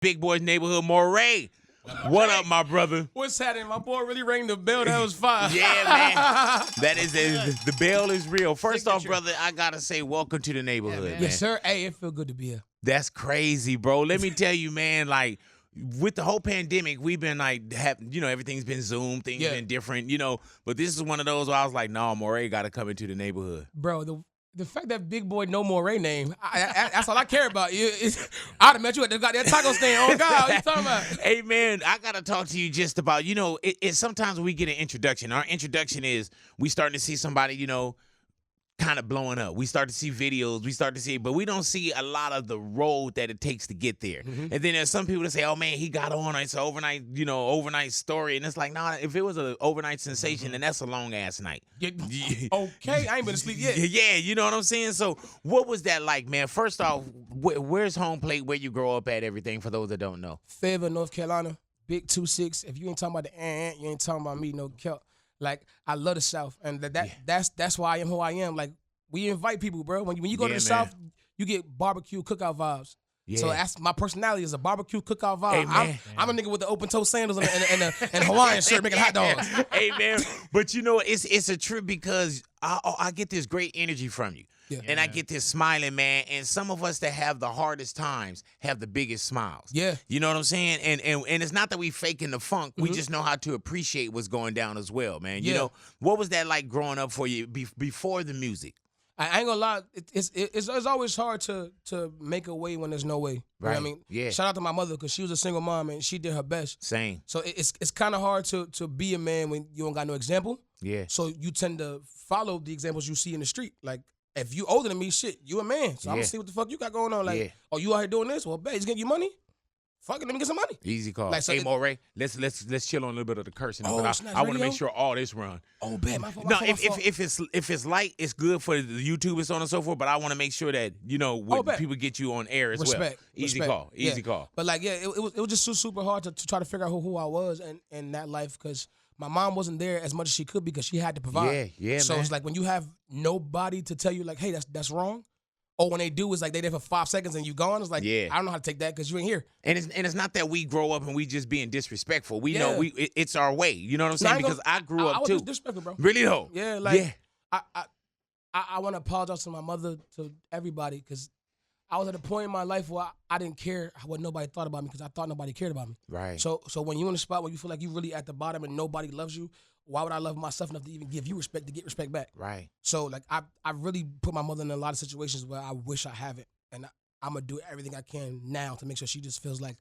Big Boy's neighborhood, Morray. What up, my brother? What's happening? My boy really rang the bell. That was fire. Yeah, man. That is the bell is real. First off, brother, I gotta say, welcome to the neighborhood, man. Yes, sir. Hey, it feel good to be here. That's crazy, bro. Let me tell you, man. Like with the whole pandemic, we've been like, everything's been Zoom, things been different, But this is one of those where I was like, no, Morray got to come into the neighborhood, bro. The fact that Big Boy know Morray name, that's all I care about. I'd have met you at the goddamn taco stand. Oh, God, what you talking about? Hey, man, I got to talk to you just about, sometimes we get an introduction. Our introduction is we starting to see somebody, kind of blowing up. We start to see videos. We start to see, but we don't see a lot of the road that it takes to get there. And then there's some people that say, oh, man, he got on. It's an overnight story. And it's like, nah, if it was an overnight sensation, then that's a long-ass night. Okay, I ain't been asleep yet. Yeah, you know what I'm saying? So what was that like, man? First off, where's home plate, where you grow up at, everything, for those that don't know? Fayetteville, North Carolina, big 2-6. If you ain't talking about the you ain't talking about me, no kelp. Like, I love the South, and that's why I am who I am. Like, we invite people, bro. When you go to the South, you get barbecue cookout vibes. Yeah. So that's my personality is a barbecue cookout vibe. Hey, I'm a nigga with the open toe sandals and a Hawaiian shirt making hot dogs. Hey, man, but it's a trip because I get this great energy from you. Yeah. And I get this smiling, man. And some of us that have the hardest times have the biggest smiles. Yeah. You know what I'm saying? And it's not that we faking the funk. We just know how to appreciate what's going down as well, man. You know, what was that like growing up for you before the music? I ain't gonna lie. It's always hard to make a way when there's no way. Right. You know what I mean? Yeah. Shout out to my mother because she was a single mom and she did her best. Same. So it's kind of hard to be a man when you don't got no example. Yeah. So you tend to follow the examples you see in the street. Like, if you older than me, shit, you a man. So I'm gonna see what the fuck you got going on. Like, oh, you out here doing this? Well, bet he's getting you money. Fuck it, let me get some money. Easy call. Like, so hey, Morray, let's chill on a little bit of the cursing. Oh, I want to make sure all this run. Oh, bet. My fault, if it's light, it's good for the YouTube and so on and so forth. But I want to make sure that people get you on air as well. Easy call. Easy call. But like, it was just super hard to try to figure out who I was in that life because my mom wasn't there as much as she could because she had to provide. Yeah, so man. It's like when you have nobody to tell you like, hey, that's wrong. Or when they do, it's like they there for 5 seconds and you gone. It's like, I don't know how to take that because you ain't here. And it's not that we grow up and we just being disrespectful. We know it's our way. You know what I'm saying? Because I grew up too. I was disrespectful, bro. Really though? Yeah, like I want to apologize to my mother, to everybody, because I was at a point in my life where I didn't care what nobody thought about me because I thought nobody cared about me. Right. So when you're in a spot where you feel like you're really at the bottom and nobody loves you, why would I love myself enough to even give you respect to get respect back? Right. So like I really put my mother in a lot of situations where I wish I haven't, and I'm gonna do everything I can now to make sure she just feels like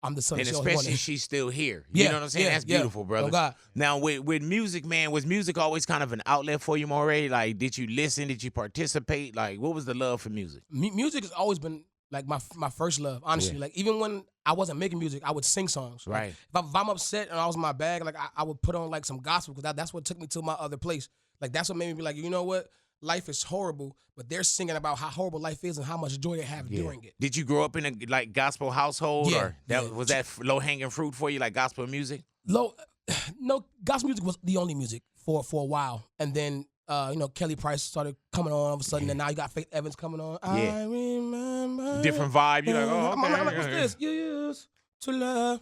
I'm the son. And she especially she's still here. You know what I'm saying? That's beautiful, brother. Oh God. Now with music, man, was music always kind of an outlet for you, Morray? Like, did you listen? Did you participate? Like, what was the love for music? Music has always been like my first love, honestly. Like, even when I wasn't making music, I would sing songs. Right. Like, if I'm upset and I was in my bag, like I would put on like some gospel because that's what took me to my other place. Like, that's what made me be like, you know what? Life is horrible, but they're singing about how horrible life is and how much joy they have during it. Did you grow up in a gospel household, or was that low hanging fruit for you, like gospel music? No, gospel music was the only music for a while, and then Kelly Price started coming on all of a sudden, and now you got Faith Evans coming on. I remember. Different vibe. You're like, oh, okay. I'm like, what's this? You used to love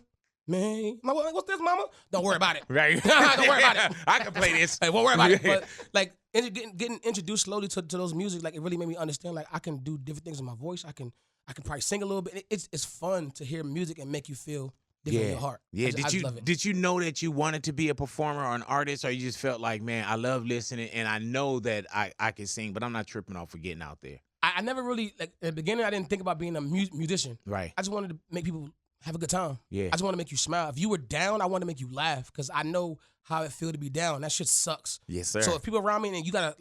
me. I'm like, what's this, mama? Don't worry about it. Right. Don't worry about it. I can play this. Hey, won't worry about it. But like getting introduced slowly to those music, like it really made me understand like I can do different things with my voice. I can probably sing a little bit. It's fun to hear music and make you feel different in your heart. Yeah. Love it. Did you know that you wanted to be a performer or an artist, or you just felt like, man, I love listening and I know that I can sing, but I'm not tripping off for getting out there? I never really, like, in the beginning, I didn't think about being a musician. Right. I just wanted to make people have a good time. Yeah. I just want to make you smile. If you were down, I want to make you laugh because I know how it feels to be down. That shit sucks. Yes, sir. So if people around me and you got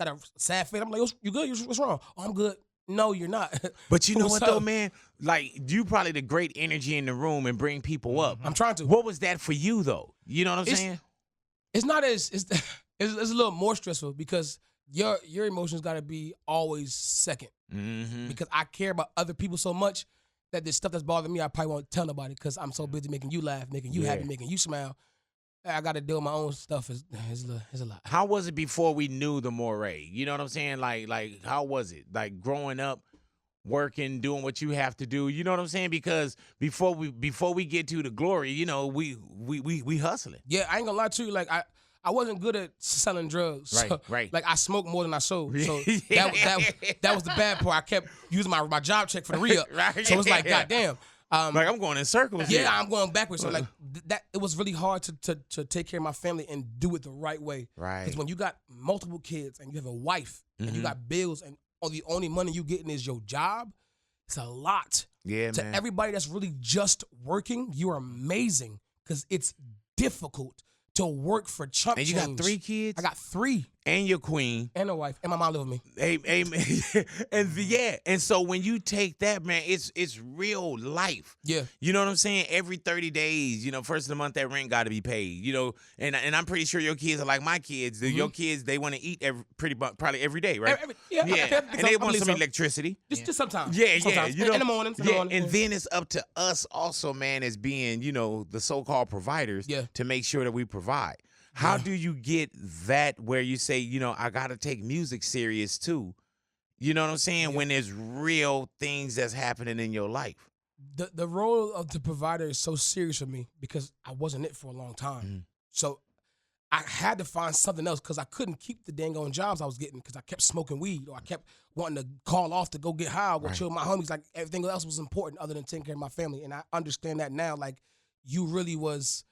a sad face, I'm like, you good? What's wrong? Oh, I'm good. No, you're not. But you know what though, man? Like, you probably the great energy in the room and bring people up. I'm trying to. What was that for you though? You know what I'm saying? It's not as it's a little more stressful because your emotions got to be always second. Because I care about other people so much that the stuff that's bothering me, I probably won't tell nobody because I'm so busy making you laugh, making you happy, making you smile. I got to deal with my own stuff. It's a lot. How was it before we knew the Morray? You know what I'm saying? Like how was it? Like growing up, working, doing what you have to do. You know what I'm saying? Because before we get to the glory, you know, we hustling. Yeah, I ain't gonna lie to you. Like I wasn't good at selling drugs. Right, So, right. Like I smoked more than I sold. So Yeah. that was the bad part. I kept using my job check for the re-up. Right. So it's like, Yeah. goddamn. Like I'm going in circles. Yeah, here. I'm going backwards. So like that, it was really hard to take care of my family and do it the right way. Right. Because when you got multiple kids and you have a wife and you Mhm. got bills and the only money you getting is your job, it's a lot. Yeah, To man. everybody that's really just working, you're amazing because it's difficult to work for chump And you change. got 3 kids? I got 3 and your queen. and a wife, and my mom live with me. Amen. And so when you take that, man, it's real life. Yeah. You know what I'm saying? Every 30 days, you know, first of the month that rent got to be paid. You know, and I'm pretty sure your kids are like my kids. Your kids, they want to eat probably every day, right? And they want some electricity. Just sometimes. Yeah, Sometimes. you know, in the mornings. and then it's up to us also, man, as being, you know, the so-called providers, to make sure that we provide. How do you get that where you say, you know, I got to take music serious too? You know what I'm saying? When there's real things that's happening in your life. The role of the provider is so serious for me because I wasn't it for a long time. So I had to find something else because I couldn't keep the dang on jobs I was getting because I kept smoking weed or I kept wanting to call off to go get high or chill with my homies. Like everything else was important other than taking care of my family. And I understand that now. Like you really was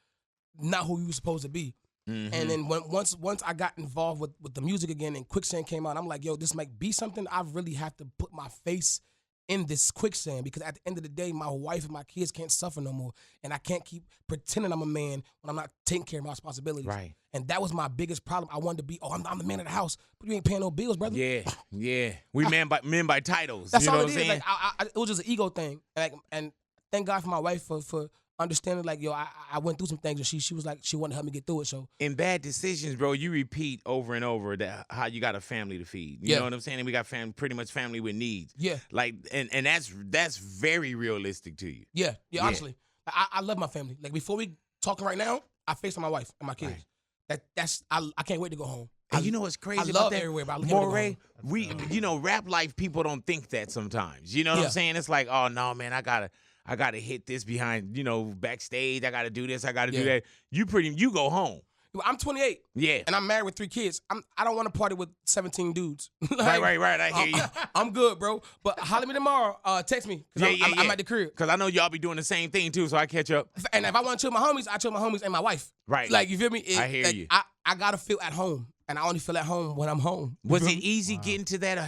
not who you were supposed to be. And then once I got involved with the music again and Quicksand came out, I'm like, yo, this might be something. I really have to put my face in this quicksand because at the end of the day, my wife and my kids can't suffer no more. And I can't keep pretending I'm a man when I'm not taking care of my responsibilities. Right. And that was my biggest problem. I wanted to be, I'm the man of the house, but you ain't paying no bills, brother. Yeah. We men by titles. That's you know all what it I'm is. saying? Like, it was just an ego thing. And thank God for my wife for understanding, like, yo, I went through some things and she was like, she wanted to help me get through it. So in bad decisions, bro, you repeat over and over that how you got a family to feed. You know what I'm saying? And we got pretty much family with needs. Yeah. Like, and that's very realistic to you. Yeah, honestly. I love my family. Like before we talking right now, I FaceTime my wife and my kids. Right. I can't wait to go home. And you know what's crazy I about love that? everywhere, but I Morray, you know, rap life people don't think that sometimes. You know what I'm saying? It's like, oh no, man, I gotta hit this behind, you know, backstage. I gotta do this. I gotta do that. You go home. I'm 28. Yeah. And I'm married with 3 kids. I don't want to party with 17 dudes. Like, right. I hear you. I'm good, bro. But holler me tomorrow. Text me. Cause I'm at the crib. Because I know y'all be doing the same thing too, so I catch up. And if I want to chill with my homies, I chill with my homies and my wife. Right. Like, you feel me? I hear you. I gotta feel at home. And I only feel at home when I'm home. Was it easy getting to that, or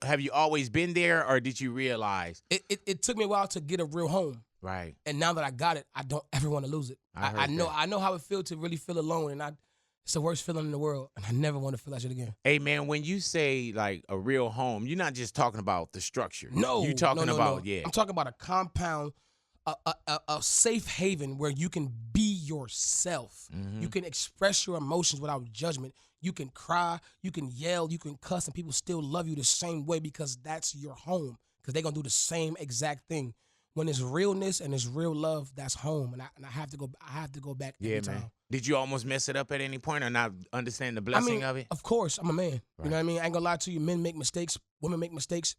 have you always been there, or did you realize? It took me a while to get a real home. Right. And now that I got it, I don't ever want to lose it. I know how it feels to really feel alone, and it's the worst feeling in the world, and I never want to feel that shit again. Hey man, when you say like a real home, you're not just talking about the structure. No, you're talking about I'm talking about a compound, a safe haven where you can be yourself. You can express your emotions without judgment. You can cry, you can yell, you can cuss, and people still love you the same way because that's your home. Because they're gonna do the same exact thing. When it's realness and it's real love, that's home, and I have to go back every time. Man. Did you almost mess it up at any point, or not understand the blessing of it? Of course, I'm a man. Right. You know what I mean? I ain't gonna lie to you. Men make mistakes. Women make mistakes.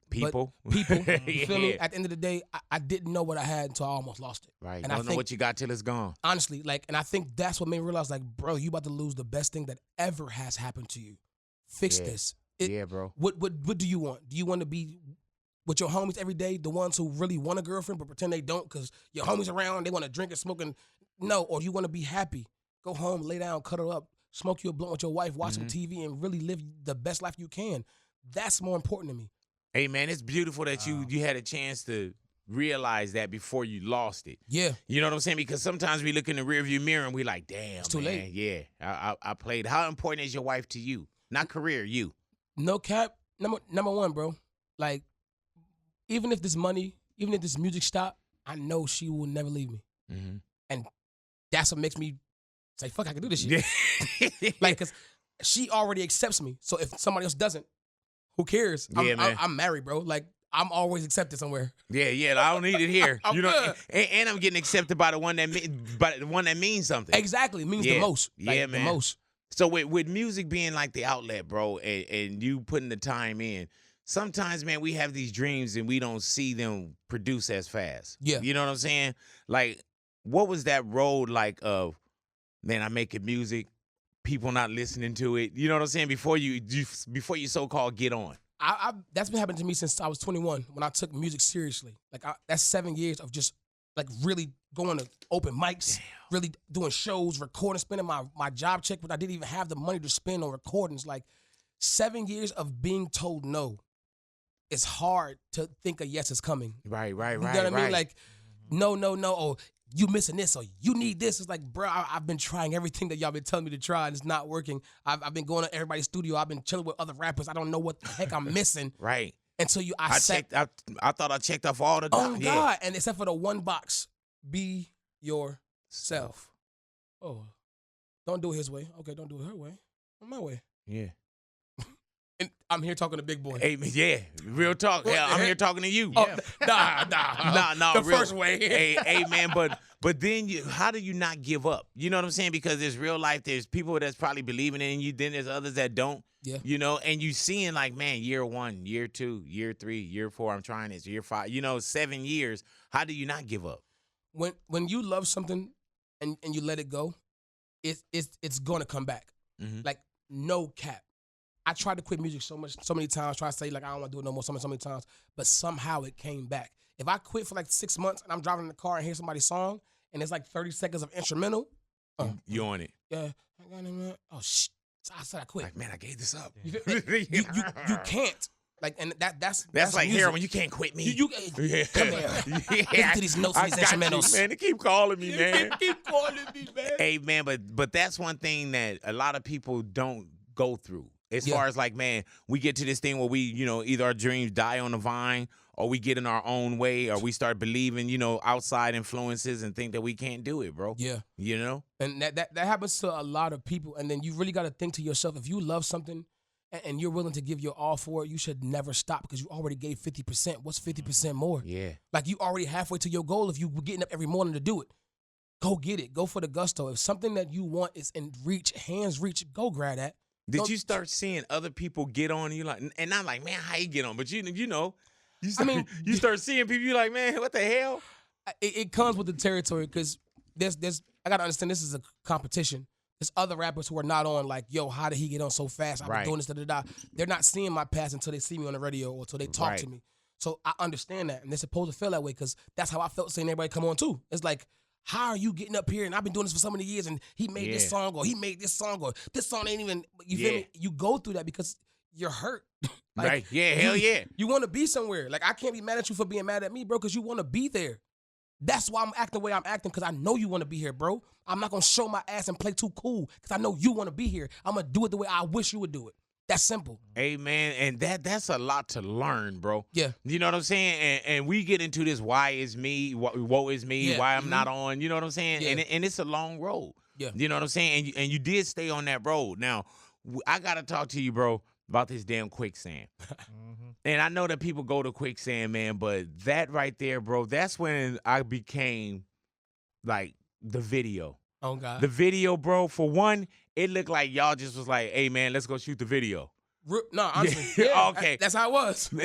People. You feel me? At the end of the day, I didn't know what I had until I almost lost it. Right. And I don't know what you got till it's gone. Honestly, and I think that's what made me realize, like, bro, you about to lose the best thing that ever has happened to you. Fix this. Bro. What do you want? Do you want to be with your homies every day, the ones who really want a girlfriend but pretend they don't because your homies around, they want to drink and smoke and no, or you want to be happy? Go home, lay down, cuddle up, smoke you a blunt with your wife, watch some TV, and really live the best life you can. That's more important to me. Hey, man, it's beautiful that you had a chance to realize that before you lost it. Yeah. You know what I'm saying? Because sometimes we look in the rearview mirror and we like, damn, it's too late. Yeah, I played. How important is your wife to you? Not career, you. No cap. Number one, bro. Like, even if this music stop, I know she will never leave me. And that's what makes me say, fuck, I can do this shit. Like, because she already accepts me. So if somebody else doesn't, who cares? I'm married, bro. Like, I'm always accepted somewhere. Yeah, I don't need it here. You know, and I'm getting accepted by the one that means something. Exactly, means the most. Like, man. The most. So with music being like the outlet, bro, and you putting the time in, sometimes, man, we have these dreams and we don't see them produce as fast. Yeah. You know what I'm saying? Like, what was that road like of, man, I'm making music, people not listening to it. You know what I'm saying? Before you so-called get on. That's been happening to me since I was 21 when I took music seriously. Like that's 7 years of just like really going to open mics, really doing shows, recording, spending my job check, but I didn't even have the money to spend on recordings. Like 7 years of being told no. It's hard to think a yes is coming. Right. You know what I mean? Like, no, or you missing this, or you need this. It's like, bro, I've been trying everything that y'all been telling me to try, and it's not working. I've been going to everybody's studio. I've been chilling with other rappers. I don't know what the heck I'm missing. Right. And so I thought I checked off all the Oh, God. And except for the one box, be yourself. Oh, don't do it his way. Okay, don't do it her way. My way. Yeah. And I'm here talking to Big Boy. Hey, yeah, real talk. Yeah, I'm here talking to you. Oh, Yeah. Nah. The real. first way. hey, man, but then how do you not give up? You know what I'm saying? Because there's real life. There's people that's probably believing in you. Then there's others that don't. Yeah. You know, and you seeing like, man, year 1, year 2, year 3, year 4, I'm trying this, year 5. 7 years. How do you not give up? When you love something and you let it go, it's gonna come back. Mm-hmm. Like no cap. I tried to quit music so many times, try to say like I don't want to do it no more so many times, but somehow it came back. If I quit for like 6 months and I'm driving in the car and hear somebody's song and it's like 30 seconds of instrumental, you on it? Yeah. Oh shit! I said I quit. Like, man, I gave this up. You can't. Like, and that's like music. heroin. You can't quit me. You come here. Listen to these notes and these instrumentals. Man, they keep calling me, man. Keep calling me, man. Hey, man, but that's one thing that a lot of people don't go through. As far as like, man, we get to this thing where we, either our dreams die on the vine or we get in our own way or we start believing, outside influences and think that we can't do it, bro. Yeah. And that happens to a lot of people. And then you really got to think to yourself, if you love something and you're willing to give your all for it, you should never stop because you already gave 50%. What's 50% more? Yeah. Like you already halfway to your goal if you were getting up every morning to do it. Go get it. Go for the gusto. If something that you want is in reach, hands reach, go grab that. Did you start seeing other people get on you like, and I'm like, man, how you get on? But you start seeing people, you like, man, what the hell? It comes with the territory because I gotta understand this is a competition. There's other rappers who are not on like, yo, how did he get on so fast? I've been doing this, da-da-da. They're not seeing my past until they see me on the radio or until they talk to me. So I understand that, and they're supposed to feel that way because that's how I felt seeing everybody come on too. It's like, how are you getting up here? And I've been doing this for so many years, and he made this song, or he made this song, or this song ain't even. You feel me? You go through that because you're hurt. Like, right? Yeah, hell yeah. You want to be somewhere. Like I can't be mad at you for being mad at me, bro, because you want to be there. That's why I'm acting the way I'm acting, because I know you want to be here, bro. I'm not gonna show my ass and play too cool because I know you want to be here. I'm gonna do it the way I wish you would do it. That's simple. Hey, man, and that's a lot to learn, bro. Yeah. You know what I'm saying? And we get into this why is me, woe is me, why I'm not on, you know what I'm saying? Yeah. And it's a long road. Yeah. You know what I'm saying? And you did stay on that road. Now, I got to talk to you, bro, about this damn Quicksand. And I know that people go to Quicksand, man, but that right there, bro, that's when I became, like, the video. Oh, God. The video, bro, for one, it looked like y'all just was like, hey, man, let's go shoot the video. No, honestly. Yeah, okay. That's how it was. And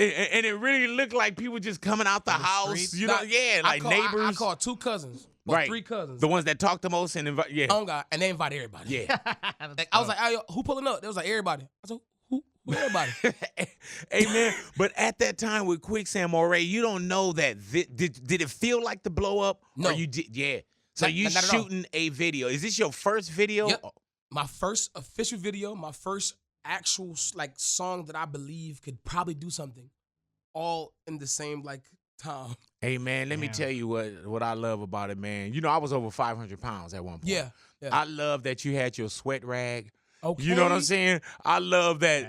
it really looked like people just coming out the house. Streets. You know, like neighbors. I called 2 cousins. Or 3 cousins. The ones that talk the most and invite, Oh, God. And they invite everybody. Yeah. Like, I was like, hey, who pulling up? They was like, everybody. I said, who everybody? Hey, man, but at that time with Quicksand, Morray, you don't know that. Did it feel like the blow up? No. Or you did? Yeah. So you not shooting a video. Is this your first video? Yep. My first official video, my first actual like song that I believe could probably do something, all in the same like time. Hey, man, let me tell you what I love about it, man. You know, I was over 500 pounds at one point. Yeah. I love that you had your sweat rag. Okay. You know what I'm saying? I love that.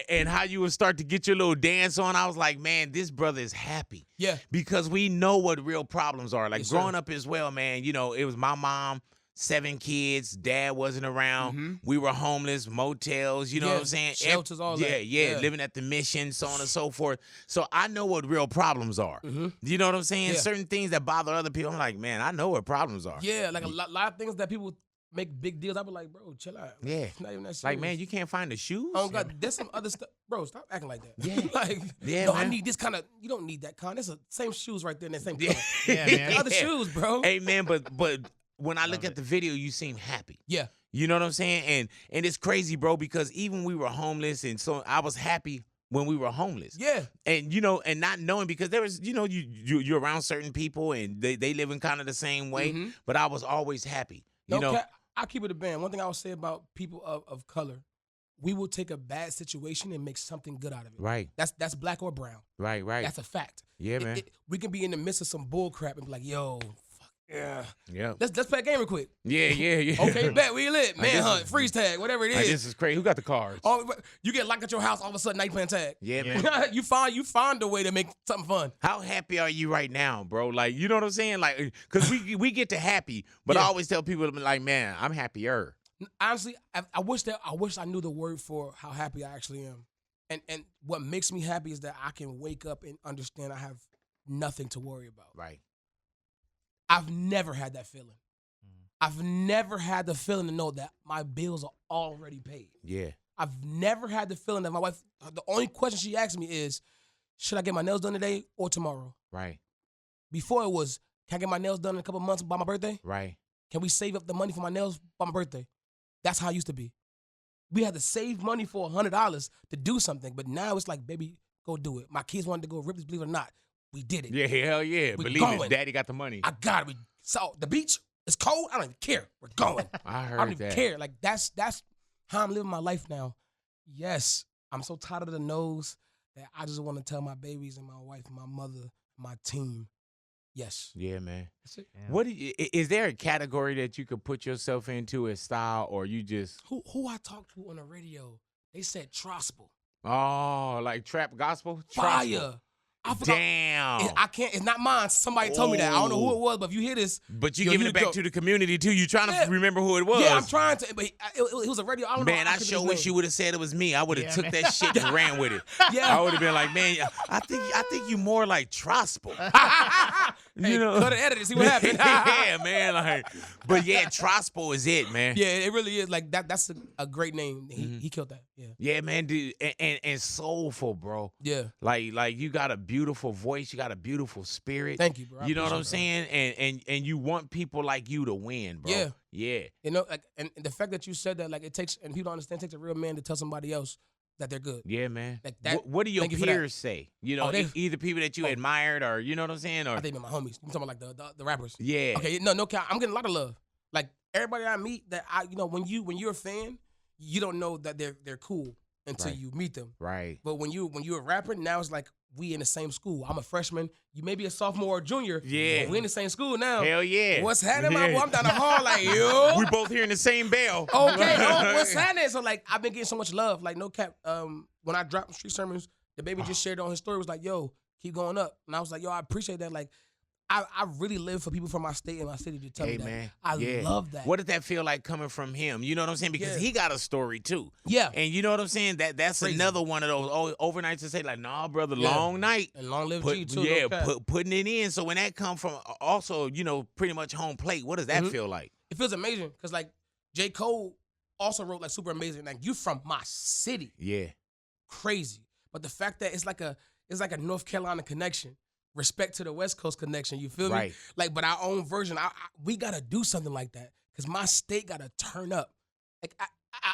And how you would start to get your little dance on. I was like, man, this brother is happy. Yeah. Because we know what real problems are. Like, Yes, growing sir. up as well, man, you know, it was my mom, 7 kids, dad wasn't around. We were homeless, motels, you know what I'm saying? Shelters, all that. Yeah, living at the mission, so on and so forth. So I know what real problems are. You know what I'm saying? Yeah. Certain things that bother other people, I'm like, man, I know what problems are. Yeah, like a lot of things that people make big deals, I'd be like, bro, chill out. Yeah. It's not even that serious. Like, man, you can't find the shoes? Oh, God, there's some other stuff. Bro, stop acting like that. Yeah. Like, Yeah, no, man. I need this kind of, you don't need that kind. There's the same shoes right there in that same Yeah. color. Yeah, man. Other shoes, bro. Hey, man, but when I look at the video, you seem happy. Yeah. You know what I'm saying? And it's crazy, bro, because even we were homeless, and so I was happy when we were homeless. Yeah. And, you know, and not knowing, because there was, you know, you're around certain people, and they live in kind of the same way, but I was always happy. You know? I'll keep it a band. One thing I would say about people of color, we will take a bad situation and make something good out of it. Right. That's black or brown. Right. That's a fact. Yeah, man. We can be in the midst of some bull crap and be like, yo, fuck yeah. Yeah. Let's play a game real quick. Yeah. Okay, bet we lit. Manhunt, freeze tag, whatever it is. This is crazy. Who got the cards? Oh, you get locked at your house, all of a sudden now you playing tag. Yeah, Yeah. man. you find a way to make something fun. How happy are you right now, bro? Like, you know what I'm saying? Like, because we get to happy, but Yeah. I always tell people, like, man, I'm happier. Honestly, I wish I knew the word for how happy I actually am. And what makes me happy is that I can wake up and understand I have nothing to worry about. Right. I've never had that feeling. I've never had the feeling to know that my bills are already paid. Yeah. I've never had the feeling that my wife, the only question she asked me is, should I get my nails done today or tomorrow? Right. Before it was, can I get my nails done in a couple months by my birthday? Right. Can we save up the money for my nails by my birthday? That's how it used to be. We had to save money for $100 to do something, but now it's like, baby, go do it. My kids wanted to go rip this, believe it or not. We did it. Yeah, hell yeah. We Believe going. it. Daddy got the money. I got it. So the beach is cold. I don't even care. We're going. I heard I don't even that. care. Like that's how I'm living my life now. Yes, I'm so tired of the nose that I just want to tell my babies and my wife, and my mother, my team, yes. Yeah, man. That's it. Yeah. What do you, is there a category that you could put yourself into as style, or you just Who I talked to on the radio? They said Trossple. like trap gospel? Fire. Trossple. I forgot. Damn. I can't. It's not mine. Somebody told me that. I don't know who it was, but if you hear this, But you yo, giving you it back go- to the community too. You trying Yeah. to remember who it was. yeah, I'm trying to. But it was a radio. I don't know. Man, I can't sure remember wish his you name. would have said it was me. I would have Yeah, took man. that shit and ran with it. Yeah. I would have been like, man, I think you more like Trossple. Hey, You know? cut and edit and see what happened. Yeah, man. Like, but yeah, Trossple is it, man. Yeah, it really is. Like that's a great name. He killed that. Yeah. Yeah, man, dude, and soulful, bro. Yeah. Like you got a beautiful voice, you got a beautiful spirit. Thank you, bro. I You know what I'm appreciate that. saying? And you want people like you to win, bro. Yeah. Yeah. You know, like, and the fact that you said that, like, it takes, and people don't understand, it takes a real man to tell somebody else that they're good. Yeah, man. Like that- What do your thank you for that. peers say? You know, Oh, they- either people that you oh. admired, or you know what I'm saying, or I think they're my homies. I'm talking about like the rappers. yeah, Okay, no cap. I'm getting a lot of love. Like everybody I meet, that when you're a fan, you don't know that they're cool until Right. you meet them. right. But when you're a rapper, now it's like we in the same school. I'm a freshman. You may be a sophomore or junior. Yeah. but we in the same school now. Hell yeah. What's happening, my Yeah. boy? I'm down the hall like, yo. We both hearing the same bell. Okay, what's happening? So like, I've been getting so much love. Like, no cap. When I dropped Street Sermons, the baby just shared on his story, was like, yo, keep going up. And I was like, yo, I appreciate that. Like, I really live for people from my state and my city to tell Hey me that. man, I yeah. love that. What did that feel like coming from him? You know what I'm saying? Because Yeah. he got a story too. Yeah. And you know what I'm saying? That's Crazy. another one of those overnights to say like, nah, brother, Yeah. long night. And long live Put, G too. yeah, no cap. putting it in. So when that come from also, you know, pretty much home plate, what does that Mhm. feel like? It feels amazing because like J.Cole also wrote like super amazing. Like, you from my city. Yeah. Crazy. But the fact that it's like a North Carolina connection. Respect to the West Coast connection. You feel me? Right. Like, but our own version. We gotta do something like that because my state gotta turn up. Like,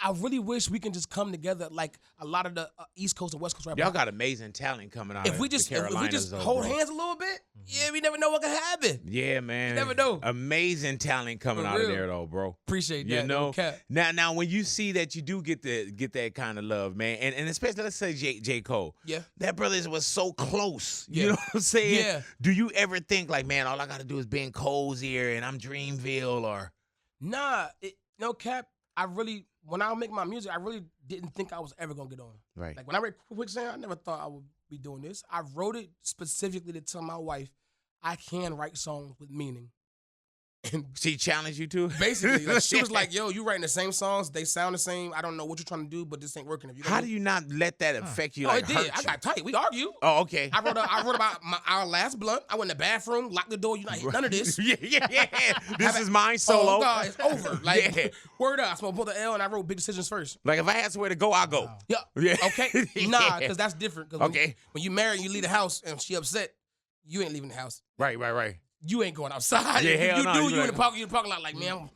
I really wish we can just come together like a lot of the East Coast and West Coast rappers. Y'all got amazing talent coming out if of we just the if we Carolinas, just though, hold bro. hands a little bit, yeah, we never know what can happen. Yeah, man. never know. Amazing talent coming For out of real. there though, bro. Appreciate You that. know, no cap. now when you see that you do get that kind of love, man, and especially let's say J. Cole, Yeah. that brother was so close. You Yeah. know what I'm saying? Yeah. Do you ever think like, man, all I gotta do is be in Cole's ear and I'm Dreamville or? Nah, no cap. When I make my music, I really didn't think I was ever gonna get on. Right. Like when I read Quicksand, I never thought I would be doing this. I wrote it specifically to tell my wife I can write songs with meaning. And she challenged you to? basically, like, she was like, yo, you writing the same songs. They sound the same. I don't know what you're trying to do, but this ain't working. If you How do you not let that affect you? Oh, Like, it did. hurt I you? got tight. We argued. Oh, okay. I wrote about our last blunt. I went in the bathroom, locked the door. You not hitting none of this. yeah. This is mine solo. Oh, God, it's over. Like, Yeah. word up. I smoked both the L and I wrote Big Decisions first. Like, if I had somewhere to go, I'll go. Yeah. Yeah. Okay. Nah, because that's different. Cause Okay. when you marry and you leave the house and she upset, you ain't leaving the house. Right. You ain't going outside. Yeah, If hell you no. do, You you like- in the parking lot like, man,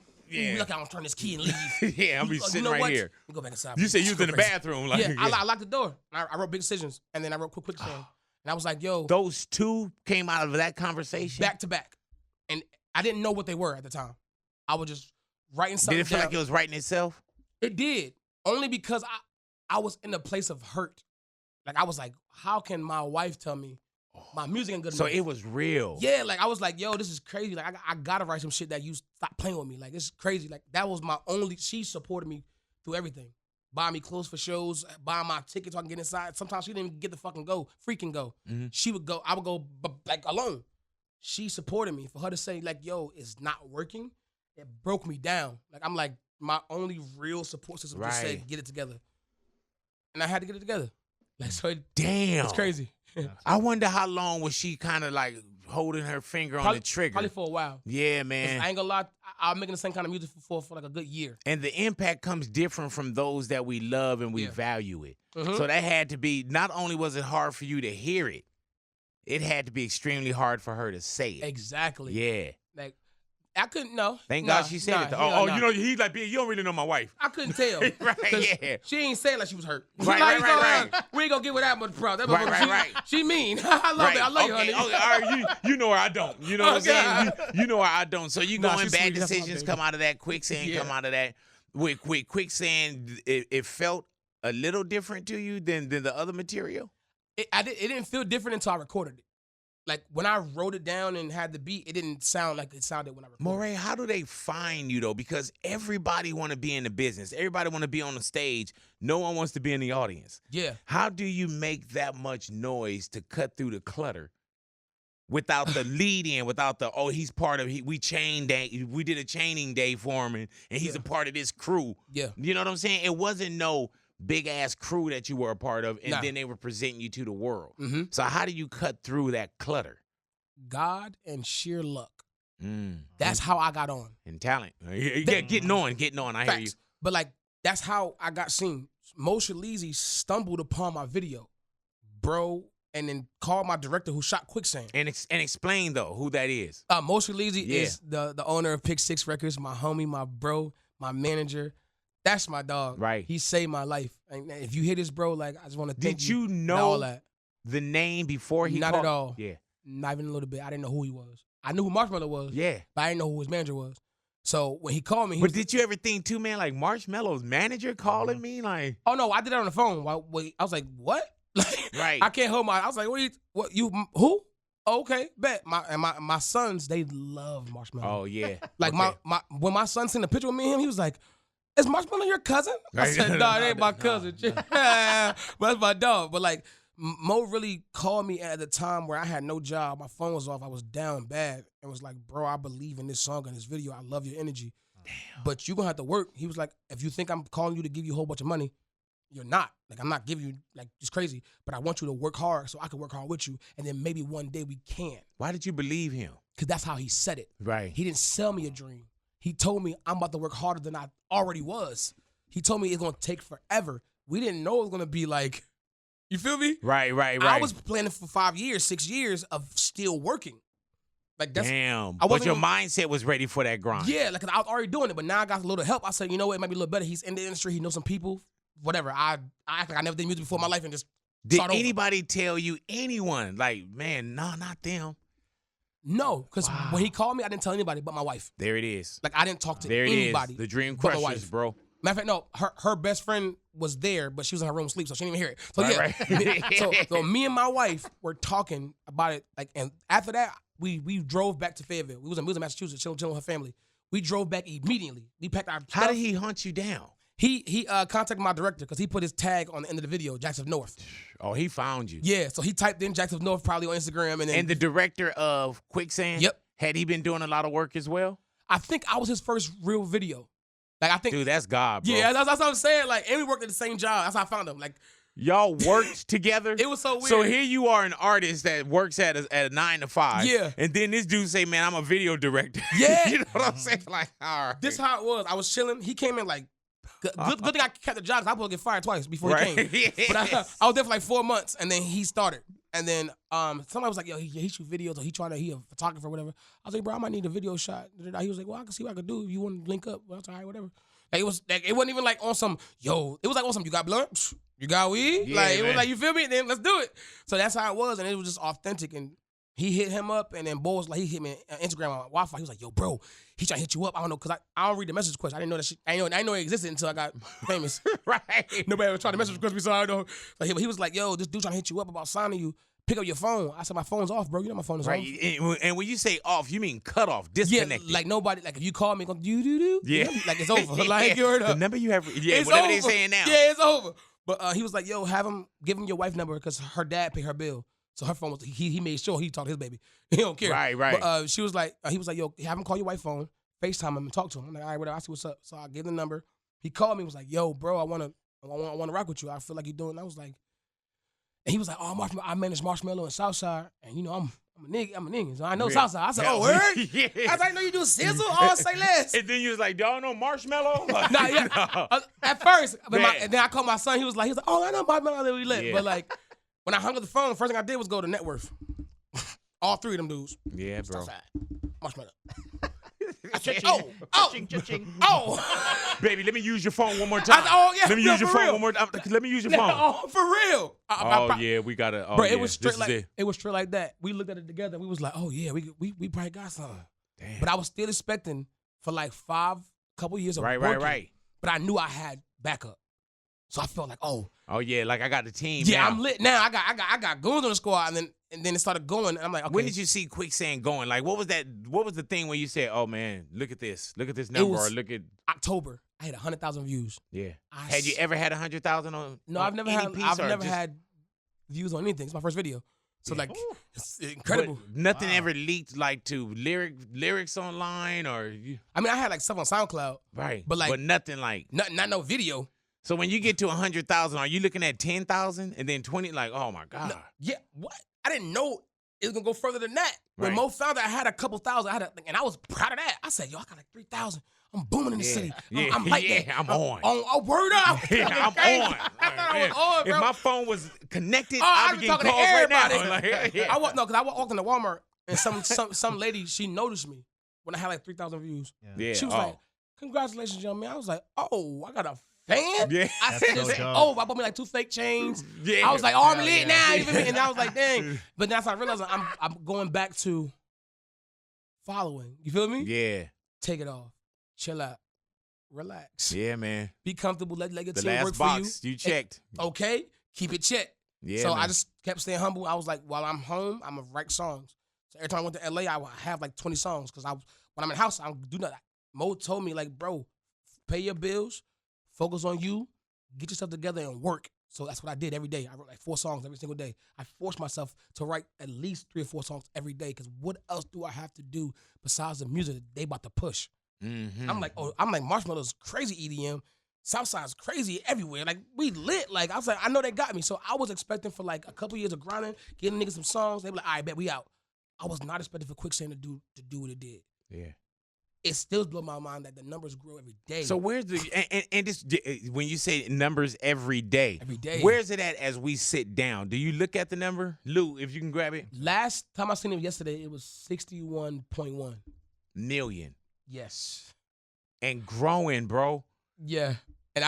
look, I'm gonna turn this key and leave. Yeah, I'll be You sitting know right what? here. You go back inside. You said you was Go in the crazy. bathroom. Like, Yeah, I locked the door. I wrote Big Decisions, and then I wrote Quicksand. And I was like, yo, Those two came out of that conversation? back to back. And I didn't know what they were at the time. I was just writing something Did it feel down. like it was writing itself? It did. Only because I was in a place of hurt. Like, I was like, how can my wife tell me my music ain't good So enough? it was real. Yeah, like, I was like, yo, this is crazy. Like, I gotta write some shit that you stop playing with me. Like, it's crazy. Like, that was my only, she supported me through everything. Buying me clothes for shows, buying my tickets so I can get inside. Sometimes she didn't even get the freaking go. Mhm. She would go, I would go, like, alone. She supported me. For her to say, like, yo, it's not working, it broke me down. Like, I'm like, my only real support system just Right. said, get it together. And I had to get it together. Like, so Damn. it's crazy. I wonder how long was she kind of like holding her finger on the trigger? Probably for a while. Yeah, 'Cause man. I ain't gonna lie, I'm making the same kind of music for like a good year. And the impact comes different from those that we love and we Yeah. value it. Mhm. So that had to be, not only was it hard for you to hear it, it had to be extremely hard for her to say it. Exactly. Yeah. Like, I couldn't know. Thank God she said it. Though. You know, he's like, you don't really know my wife. I couldn't tell. Right, 'Cause yeah. She ain't saying like she was hurt. Right, Like, right. We ain't gonna give her that much proud. Right. She mean. I love it. I love you, honey. Okay, all right, you know her, I don't. You know what I'm saying? You know her, I don't. So you Nah, going she's Bad sweet. That's my Decisions baby. come out of that, Quicksand Yeah. come out of that. With Quicksand, it felt a little different to you than the other material? It didn't feel different until I recorded it. Like, when I wrote it down and had the beat, it didn't sound like it sounded when I recorded Morray, how do they find you, though? Because everybody want to be in the business. Everybody want to be on the stage. No one wants to be in the audience. it. Yeah. How do you make that much noise to cut through the clutter without the lead in, without the, he's part of, we did a chaining day for him, and he's Yeah. a part of this crew. Yeah. You know what I'm saying? It wasn't no big-ass crew that you were a part of, and Nah. then they were presenting you to the world. Mm-hmm. So how do you cut through that clutter? God and sheer luck. Mm. That's how I got on. And talent. Yeah, getting on. I hear you. Facts. But, like, that's how I got seen. Mo Shaleezy stumbled upon my video, bro, and then called my director who shot Quicksand. And explain, though, who that is. Mo Shaleezy Yeah. is the owner of Pick 6 Records, my homie, my bro, my manager. That's my dog. Right. He saved my life. And if you hear this, bro, like, I just want to thank Did you. you and all know that. the name before he Not called? at all. Yeah. Not even a little bit. I didn't know who he was. I knew who Marshmello was, Yeah. but I didn't know who his manager was. So when he called me, he But was, did you ever think, too, man, like Marshmello's manager calling me? Like, oh no, I did that on the phone. I was like, what? Like, right. I can't hold my. I was like, what you who? Oh, okay, bet. My sons, they love Marshmello. Oh, yeah. Like Okay. when my son sent a picture with me and him, he was like, "Is Marshmello your cousin?" I Right. said, "Nah, it ain't my No, cousin. no. But that's my dog." But like, Mo really called me at the time where I had no job. My phone was off. I was down bad, and was like, "Bro, I believe in this song and this video. I love your energy, but you gonna have to work." He was like, "If you think I'm calling you to give you a whole bunch of money, you're not. Like, I'm not giving you, like, it's crazy. But I want you to work hard so I can work hard with you, and then maybe one day we can." Why did you believe him? Because that's how he said it. Right. He didn't sell me a dream. He told me I'm about to work harder than I already was. He told me it's going to take forever. We didn't know it was going to be like, you feel me? Right. I was planning for 5 years, 6 years of still working. Like, that's, Damn. I But your wasn't mindset was ready for that grind. yeah, like, 'cause I was already doing it, but now I got a little help. I said, you know what, it might be a little better. He's in the industry. He knows some people, whatever. I act like I never did music before in my life and just Did start over. anybody tell you, anyone, like, man, no, not them? No, because Wow. when he called me, I didn't tell anybody but my wife. There it is. Like, I didn't talk to There it anybody. is. The Dream but my Crushers, wife. bro. Matter of fact, no, her best friend was there, but she was in her room asleep, so she didn't even hear it. So Right, yeah, right. so me and my wife were talking about it, like, and after that, we drove back to Fayetteville. We was in Massachusetts, chilling with her family. We drove back immediately. We packed our How stuff. did he hunt you down? He contacted my director because he put his tag on the end of the video, Jacks of North. Oh, he found you. Yeah, so he typed in Jacks of North probably on Instagram, and then And the director of Quicksand? Yep. Had he been doing a lot of work as well? I think I was his first real video. Like I think, dude, that's God, bro. Yeah, that's what I'm saying. Like, and we worked at the same job. That's how I found him. Like, y'all worked together. It was so weird. So here you are, an artist that works at a 9 to 5. Yeah. And then this dude say, "Man, I'm a video director." Yeah. You know what I'm saying? Like, all right. This how it was. I was chilling. He came in like, good thing I kept the job because I was going to get fired twice before he came. But I was there for like 4 months, and then he started. And then somebody was like, yo, he shoot videos, or he a photographer or whatever. I was like, bro, I might need a video shot. He was like, well, I can see what I can do if you want to link up. Well, that's all right, whatever. Like, it wasn't even like on some, yo, it was like on some, you got blunt? You got weed? Yeah, like, it man. was like, you feel me? Then let's do it. So that's how it was, and it was just authentic. And he hit him up, and then Bo was like, he hit me on Instagram on Wi-Fi. He was like, yo, bro, he trying to hit you up. I don't know, because I don't read the message request. I didn't know that shit. I didn't know it existed until I got famous. Right. Nobody ever tried to message request me, so I don't know. Like, he was like, yo, this dude trying to hit you up about signing you. Pick up your phone. I said, my phone's off, bro. You know my phone is Right. off. And when you say off, you mean cut off, disconnected. Yeah, like nobody, like if you call me, go do. Yeah. Like it's over. Like you heard the her. number you have. Yeah, It's whatever over. they saying now. Yeah, it's over. But he was like, yo, give him your wife number because her dad paid her bill. So her phone was, he made sure he talked to his baby. He don't care. Right. But she was like, he was like, yo, have him call your wife phone, FaceTime him and talk to him. I'm like, all right, whatever. I see what's up. So I gave the number. He called me, was like, yo, bro, I wanna rock with you. I feel like you're doing. And I was like, and he was like, oh, I manage Marshmello in Southside, and you know I'm a nigga, so I know Southside. I said, oh, word? Yeah. I was like, no, you do sizzle? Oh, say less. And then you was like, y'all know Marshmello? Nah, yeah. At first, but and then I called my son. He was like, oh, I know Marshmello that we lit. Yeah. But like, when I hung up the phone, the first thing I did was go to Net Worth. All three of them dudes. Yeah, bro. Southside, Marshmello. Baby, let me use your phone one more time. Yeah, let me use your phone one more time. Let me use your phone. Oh, for real. Yeah, we gotta. Bro, yeah, it was straight this is it was straight like that. We looked at it together. We was like, oh yeah, we probably got something. Damn. But I was still expecting for like couple years of Right. But I knew I had backup, so I felt like, oh yeah, like I got the team. yeah, now. I'm lit now. I got goons on the squad, and then it started going. And I'm like, okay. When did you see Quicksand going? Like, what was that? What was the thing when you said, "Oh man, look at this number," or look at October? I had 100,000 views. Yeah. Had you ever had 100,000 on? No, on I've never had views on anything. It's my first video, so like, it's incredible. But nothing ever leaked like to lyrics online, or I mean, I had like stuff on SoundCloud, right? But like, nothing like not no video. So when you get to 100,000, are you looking at 10,000 and then 20? Like, oh my god. No, yeah, what? I didn't know it was gonna go further than that. When Right. Mo found out I had a couple thousand, and I was proud of that. I said, yo, I got like 3,000. I'm booming in the city. Yeah. I'm like that. I'm on. Oh, word up. Yeah, I'm on. I thought I was on, bro. If my phone was connected, I'd I'd be be getting talking to calls right now. everybody. Like, yeah. I walked into Walmart, and some lady, she noticed me when I had like 3,000 views. Yeah. She was like, congratulations, young man. I was like, oh, I got a fan? Yeah. I said, so dope. oh, I bought me like 2 fake chains. Yeah. I was like, oh, I'm Hell lit yeah. now. You feel me? And I was like, dang. But that's how I realized I'm going back to following. You feel me? Yeah. Take it off. Chill out. Relax. Yeah, man. Be comfortable. Let your The team work last for box you you. checked. Okay? Keep it checked. Yeah. So man. I just kept staying humble. I was like, while I'm home, I'm going to write songs. So every time I went to LA, I would have like 20 songs because when I'm in the house, I don't do nothing. Mo told me, like, bro, pay your bills, focus on you, get yourself together and work. So that's what I did every day. I wrote like 4 songs every single day. I forced myself to write at least 3 or 4 songs every day because what else do I have to do besides the music that they about to push? Mm-hmm. I'm like Marshmello's crazy EDM. Southside's crazy everywhere. Like, we lit. Like, I was like, I know they got me. So I was expecting for like a couple years of grinding, getting niggas some songs. They be like, all right, bet we out. I was not expecting for Quicksand to do what it did. Yeah. It still blows my mind that the numbers grow every day. So where's the and this when you say numbers every day? Every day. Where's it at as we sit down? Do you look at the number, Lou? If you can grab it, Last time I seen it yesterday, it was 61.1 million Yes. and growing, bro. Yeah. And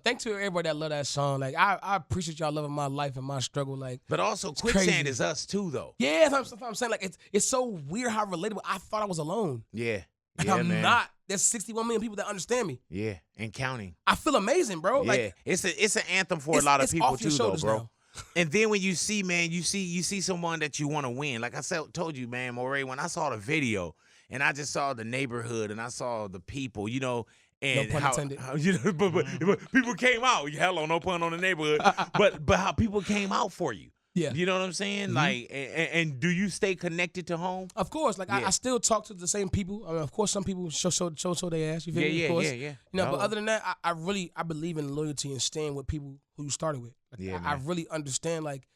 thanks to everybody that love that song. Like, I appreciate y'all loving my life and my struggle. Like, But also, it's Quicksand crazy. is us too, though. Yeah, that's what I'm saying. Like, it's so weird how relatable. I thought I was alone. Yeah, And yeah, I'm man. not. There's 61 million people that understand me. Yeah, and counting. I feel amazing, bro. Yeah, Like, it's an anthem for a lot of it's people off your too, though, shoulders bro. now. And then when you see, man, you see someone that you want to win. Like I told you, man, Morray, when I saw the video and I just saw the neighborhood and I saw the people, you know, and No pun intended. how you know, but people came out. Hello, no pun on the neighborhood. but how people came out for you. Yeah. You know what I'm saying? Like, and do you stay connected to home? Of course, like I still talk to the same people. I mean, of course, some people show their ass. You feel me? Of course. Yeah. You know, but other than that, I believe in loyalty and staying with people who you started with. Like, I really understand. Like,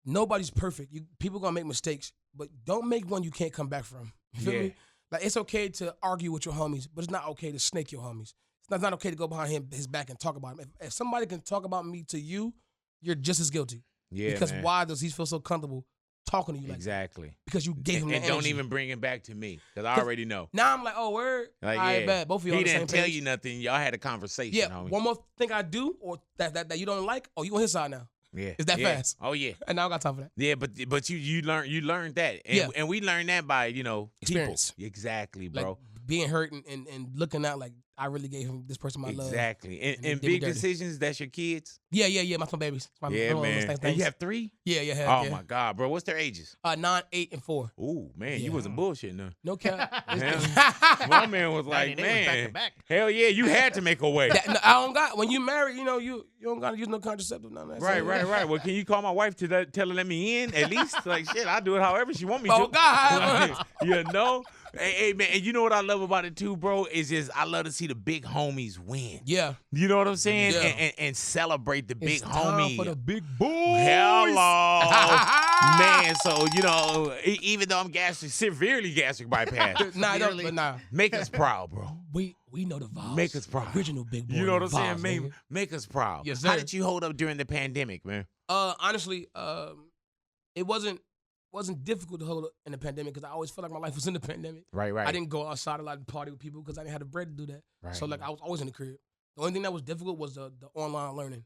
nobody's perfect. People gonna make mistakes, but don't make one you can't come back from. You feel me? Like, it's okay to argue with your homies, but it's not okay to snake your homies. It's not okay to go behind his back and talk about him. If somebody can talk about me to you, you're just as guilty. Yeah, because man. why does he feel so comfortable talking to you like exactly that? Because you gave him the and energy. don't even bring it back to me because I already know. Now I'm like, oh, word. Like, All right, bad. Both of y'all he on the didn't same tell page. you nothing. Y'all had a conversation. Yeah, homie. one more thing I do or that you don't like, oh, you on his side now. Yeah, it's that fast. Oh yeah, and I don't got time for that. Yeah, but you learned that, and we learned that by experience. People. Exactly, bro. Like, being hurt and looking out like I really gave this person my love. Exactly. And big decisions, that's your kids? Yeah. My babies. My man. Things. And you have 3? Yeah. Oh, my God, bro. What's their ages? 9, 8, and 4. Ooh, man, you wasn't bullshitting them. No cap. My man was like, man, back. Hell yeah, you had to make a way. I don't got, when you married, you don't got to use no contraceptive. None of that. Right. Well, can you call my wife to tell her let me in at least? Like, shit, I'll do it however she want me to. Oh, God. Like, Hey, man, and you know what I love about it too, bro? Is just I love to see the big homies win. Yeah. You know what I'm saying? Yeah. And celebrate the big homie. For the big boys. Hello. Man, so, even though I'm severely gastric bypass. Nah. Make us proud, bro. We know the vibes. Make us proud. Original big boy. You know what I'm vibes, saying? Make us proud. Yes, sir. How did you hold up during the pandemic, man? Honestly, it wasn't difficult to hold up in the pandemic because I always felt like my life was in the pandemic. Right. I didn't go outside a lot and party with people because I didn't have the bread to do that. Right. So, like, I was always in the crib. The only thing that was difficult was the online learning.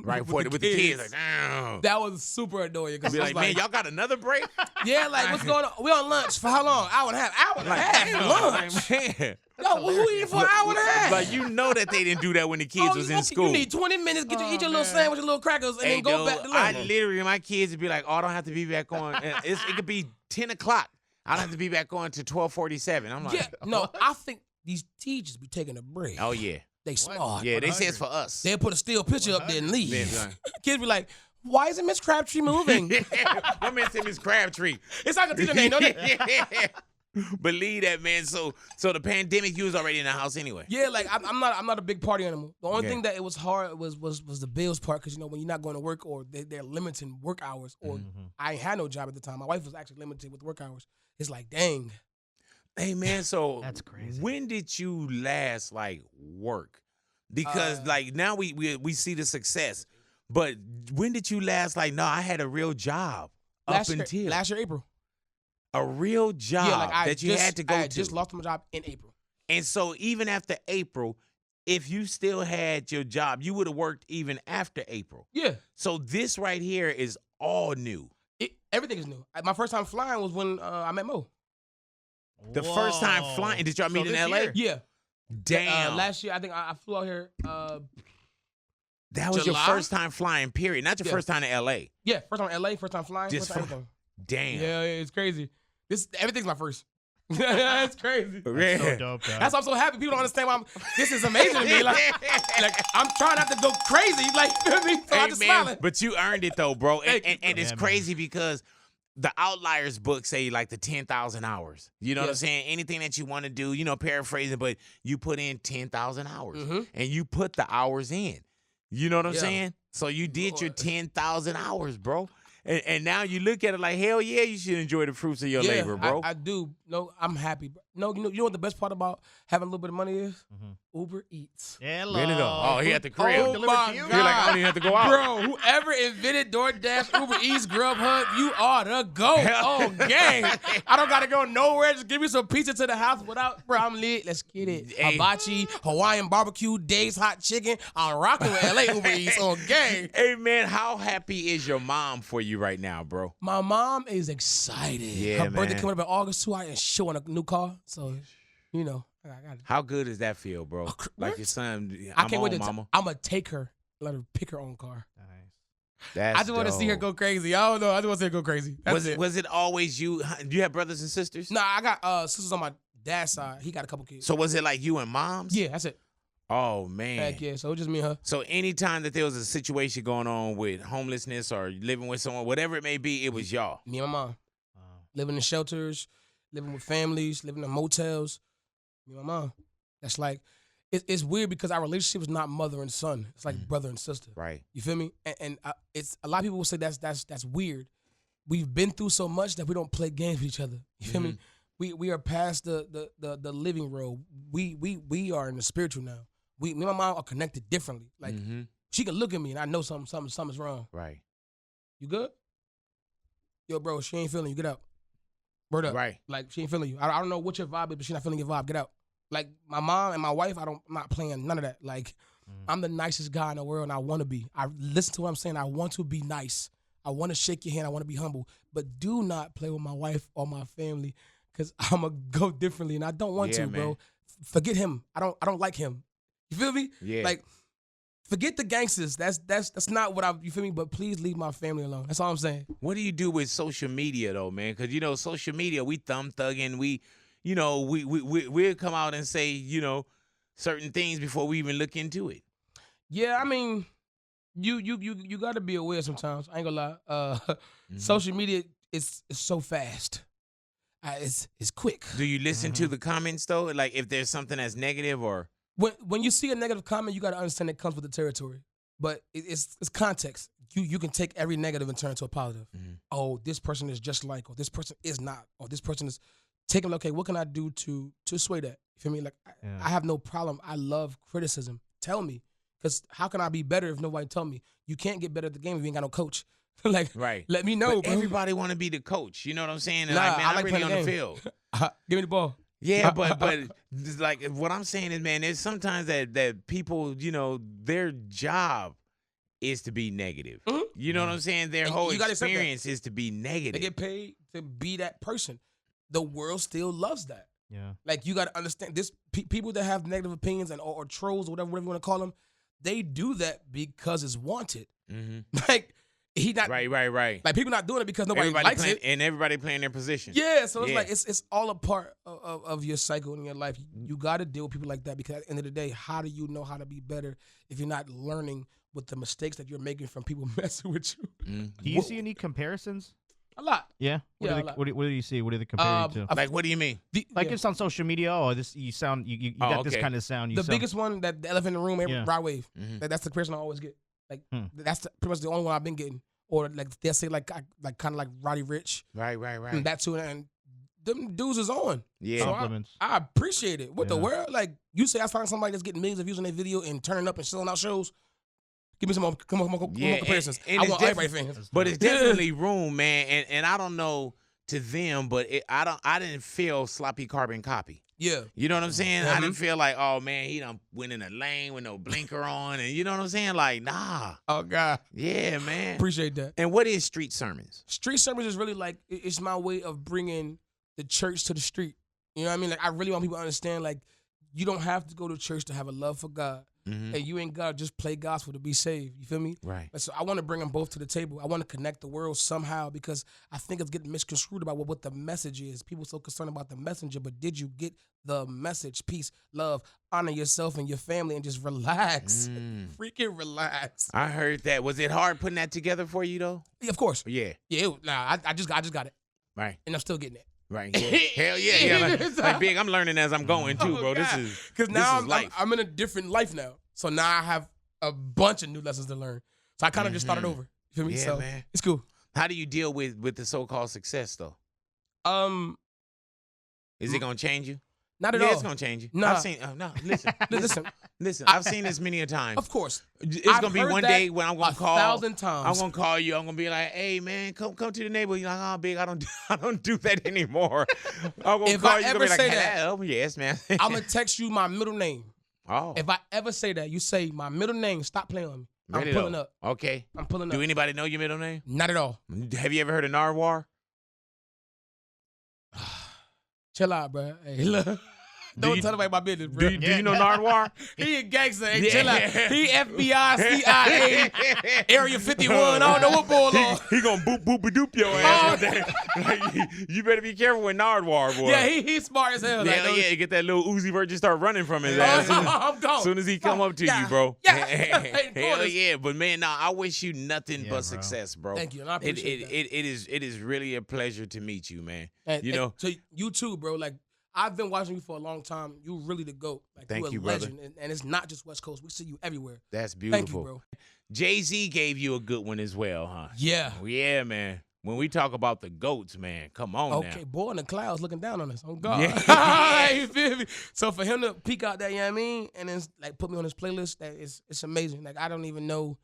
Right, with the kids. Like, damn. That was super annoying. Be like, man, y'all got another break? Yeah, like, what's going on? We on lunch for how long? Hour and a half for lunch. Like, man. Yo, who eating for an hour and a half? Like, you know that they didn't do that when the kids was in school. You need 20 minutes, eat your little sandwich, your little crackers, and then go back to lunch. My kids would be like, oh, I don't have to be back on. It could be 10 o'clock. I don't have to be back on to 12:47. I'm like, yeah, no, I think these teachers be taking a break. Oh, yeah. They smart. Yeah, they say it's for us. They'll put a still picture up there and leave. Kids be like, why isn't Miss Crabtree moving? My man said Miss Crabtree. It's like a teacher name, don't it? Believe that, man. So the pandemic, you was already in the house anyway. Yeah, like I'm not a big party animal. The only thing that it was hard was the bills part because when you're not going to work or they're limiting work hours or I ain't had no job at the time. My wife was actually limited with work hours. It's like, dang. Hey man, so that's crazy. When did you last work? Because now we see the success, but when did you last no, I had a real job last year April. A real job that you had to go to. I just lost my job in April. And so even after April, if you still had your job, you would have worked even after April. Yeah. So this right here is all new. Everything is new. My first time flying was when I met Mo. The first time flying, did y'all meet in LA? Yeah. Damn. Last year, I think I flew out here. That was July? your first time flying, period. Not your first time in LA. Yeah, first time in LA, first time flying, Just first time everything. Damn. Yeah, it's crazy. Everything's my first. That's crazy. That's so dope, though. That's why I'm so happy. People don't understand why this is amazing to me. Like I'm trying not to go crazy. Like, you know what I mean? So I just smiling. But you earned it though, bro. And it's crazy because the Outliers book say the 10,000 hours. You know what I'm saying? Anything that you want to do, paraphrasing, but you put in 10,000 hours and you put the hours in. You know what I'm saying? So you did your 10,000 hours, bro. And now you look at it like, hell yeah, you should enjoy the fruits of your labor, bro. I do. No, I'm happy. No, you know what the best part about having a little bit of money is? Uber Eats. Hello. Really though? Oh, he at the crib. Oh, my God. You're like, I don't even have to go out. Bro, whoever invented DoorDash, Uber Eats, Grubhub, you are the GOAT. Oh, gang. I don't got to go nowhere. Just give me some pizza to the house without, bro, I'm lit. Let's get it. Hey. Hibachi, Hawaiian barbecue, Dave's hot chicken. I'm rocking with LA Uber Eats on gang. Hey, man, how happy is your mom for you right now, bro? My mom is excited. Yeah, Her birthday man. coming up in August, too. I she want a new car. So, I got it. How good does that feel, bro? Like your son, I can't wait to mama. I'm going to take her, let her pick her own car. That's I just want to see her go crazy. I don't know. I just want to see her go crazy. Was it always you? Do you have brothers and sisters? Nah, I got sisters on my dad's side. He got a couple kids. So was it like you and moms? Yeah, that's it. Oh man. Heck yeah. So it's just me and her. So anytime that there was a situation going on with homelessness or living with someone, whatever it may be, it was y'all. Me and my mom. Living in shelters, living with families, living in motels. Me and my mom. That's like, it's weird because our relationship is not mother and son. It's like brother and sister. Right. You feel me? And it's a lot of people will say that's weird. We've been through so much that we don't play games with each other. You feel me? We are past the living role. We are in the spiritual now. Me and my mom are connected differently. Like she can look at me and I know something's wrong. Right. You good? Yo, bro, she ain't feeling you. Get out. Word up. Right. Like she ain't feeling you. I don't know what your vibe is, but she not feeling your vibe. Get out. Like my mom and my wife, I'm not playing none of that. Like I'm the nicest guy in the world and I want to be. I listen to what I'm saying. I want to be nice. I want to shake your hand. I want to be humble. But do not play with my wife or my family because I'm going to go differently and I don't want to, bro. Forget him. I don't like him. You feel me? Yeah. Like, forget the gangsters. That's not what you feel me? But please leave my family alone. That's all I'm saying. What do you do with social media though, man? Because you know, social media, we thumb thugging, we'll come out and say, you know, certain things before we even look into it. Yeah, I mean, you got to be aware sometimes. I ain't gonna lie. Social media is so fast. It's quick. Do you listen to the comments though? Like if there's something that's negative or when you see a negative comment, you got to understand it comes with the territory. But it's context. You can take every negative and turn it into a positive. Oh, this person is just like, or this person is not, or this person is taking. Okay, what can I do to sway that? You feel me? Like I have no problem. I love criticism. Tell me, because how can I be better if nobody tell me? You can't get better at the game if you ain't got no coach. Like, let me know. But everybody want to be the coach. You know what I'm saying? Nah, like, man, I like I'm really playing on the the game. field. Give me the ball. Yeah, but like what I'm saying is, man, there's sometimes that people, you know, their job is to be negative. You know what I'm saying? Their whole experience is to be negative. They get paid to be that person. The world still loves that. Yeah. Like you got to understand this. People that have negative opinions and or trolls or whatever you want to call them, they do that because it's wanted. Like he not right. Like people not doing it because nobody likes it, and everybody playing their position. Yeah, so it's like it's all a part of your cycle in your life. You got to deal with people like that because at the end of the day, how do you know how to be better if you're not learning with the mistakes that you're making from people messing with you? Do you see any comparisons? A lot. Yeah. What do you see? What do they compare you to? Like, what do you mean? It's on social media. Oh, this you sound you got this kind of sound. The biggest one, that the elephant in the room, Rod Wave. That's the person I always get. Like that's pretty much the only one I've been getting. Or like they'll say like kind of like Roddy Rich. Right. And that too, and them dudes is on. Yeah. Compliments. So I appreciate it. What the world? Like you say, I find somebody that's getting millions of views on their video and turning up and selling out shows. Give me some more comparisons. And I want everybody fans. But it's definitely room, man. And I don't know to them, but I didn't feel sloppy carbon copy. Yeah. You know what I'm saying? I didn't feel like, oh man, he done went in a lane with no blinker on, and you know what I'm saying? Like, nah. Oh God. Yeah, man. Appreciate that. And what is street sermons? Street sermons is really like it's my way of bringing the church to the street. You know what I mean? Like I really want people to understand, like, you don't have to go to church to have a love for God. And you ain't got to just play gospel to be saved. You feel me? Right. So I want to bring them both to the table. I want to connect the world somehow because I think it's getting misconstrued about what the message is. People so concerned about the messenger, but did you get the message? Peace, love, honor yourself and your family, and just relax. Freaking relax. I heard that. Was it hard putting that together for you though? Yeah, of course. Yeah. Yeah. I just got it. Right. And I'm still getting it. Right. Yeah. Hell yeah. Like Big, I'm learning as I'm going too, bro. God. This is because now life. I'm in a different life now. So now I have a bunch of new lessons to learn. So I kind of just started over. You feel me? Yeah, so man. It's cool. How do you deal with the so-called success though? Is it gonna change you? Not at all. It's gonna change you. Nah. I've seen. No, listen, listen. I've seen this many a time. Of course. It's gonna be one day when I'm gonna call. 1,000 times. I'm gonna call you. I'm gonna be like, "Hey, man, come to the neighborhood." You're like, "Oh, Big, I don't do that anymore." I'm gonna If call I you. ever Gonna be like, say that, "Hello, yes, man." I'm gonna text you my middle name. Oh. If I ever say that, you say my middle name. Stop playing on me. Really I'm pulling though? up. Okay. I'm pulling up. Do anybody know your middle name? Not at all. Have you ever heard of Narwhal? Chill out, bro. Hey, look. Don't tell nobody my business, bro. Do you know Nardwuar? He a gangster. Hey, chill out. He FBI, CIA, Area 51. I don't know what ball on. He gonna boop your ass with that. Like, you better be careful with Nardwuar, boy. Yeah, he's smart as hell. Hell yeah, get that little Uzi Vert, just start running from his ass. I'm gone. As soon as he come up to you, bro. Yeah. Hell yeah. But man, nah, I wish you nothing but success, bro. Thank you, and I appreciate that. It is really a pleasure to meet you, man. And, you know. So you too, bro. Like, I've been watching you for a long time. You really the GOAT. Like, Thank you, a brother. legend. And it's not just West Coast. We see you everywhere. That's beautiful. Thank you, bro. Jay-Z gave you a good one as well, huh? Yeah. Yeah, man. When we talk about the GOATs, man, come on now. Okay, boy in the clouds looking down on us. Oh, God. Yeah. You feel me? So for him to peek out that, you know what I mean? And then, like, put me on his playlist, it's amazing. Like, I don't even know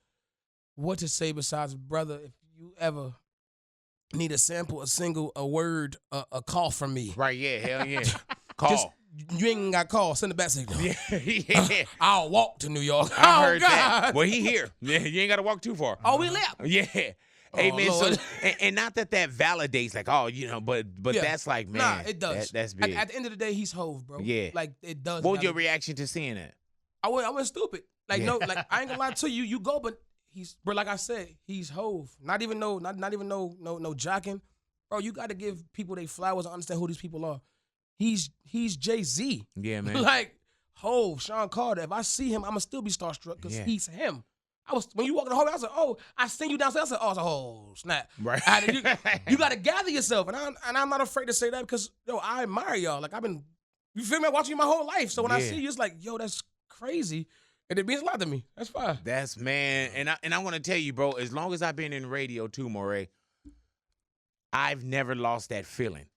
what to say besides, brother, if you ever need a sample, a single, a word, a call from me. Right, yeah, hell yeah. Call. Just, you ain't got call. Send it back signal. Yeah. I'll walk to New York. I heard God. that. Well, he here. Yeah, you ain't got to walk too far. Oh, we left. Yeah. Hey, man, Lord. so, and not that validates, like, oh, you know, but Yeah. that's like, man. Nah, it does. That's big. At the end of the day, he's Hove, bro. Yeah. Like, it does. What was your validate. reaction to seeing that? I went stupid. Like, Yeah. no, like, I ain't gonna lie to you. You go, but bro, like I said, he's Hove. Not even no jocking. Bro, you got to give people their flowers and understand who these people are. He's Jay-Z. Yeah, man. Like, Hove, Sean Carter. If I see him, I'ma still be starstruck because he's him. When you walk in the hallway, I said, "Oh, I seen you downstairs." I said, "Oh, snap!" Right. You got to gather yourself, and I'm not afraid to say that because I admire y'all. Like you feel me? Watching you my whole life. So when I see you, it's like, yo, that's crazy, and it means a lot to me. That's fine. That's, man, and I want to tell you, bro, as long as I've been in radio too, Morray, I've never lost that feeling.